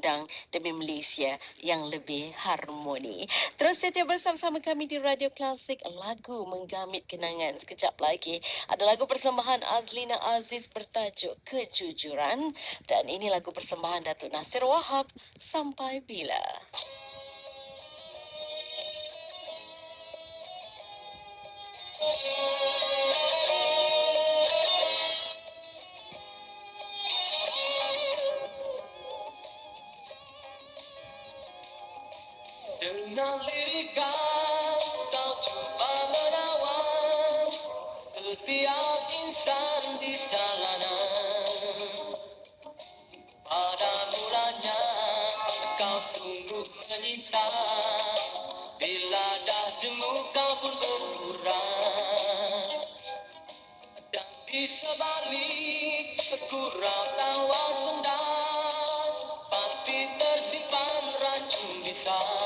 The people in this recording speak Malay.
Padang demi Malaysia yang lebih harmoni. Terus setia bersama-sama kami di Radio Klasik, lagu menggamit kenangan. Sekejap lagi ada lagu persembahan Azlina Aziz bertajuk Kejujuran, dan ini lagu persembahan Datuk Nasir Wahab, Sampai Bila. Dengan lirika kau cuba menawan setiap insan di jalanan. Pada mulanya kau sungguh menyinta, bila dah jemu kau pun berkurang. Dan di sebalik gurau tawa sendal pasti tersimpan racun bisa.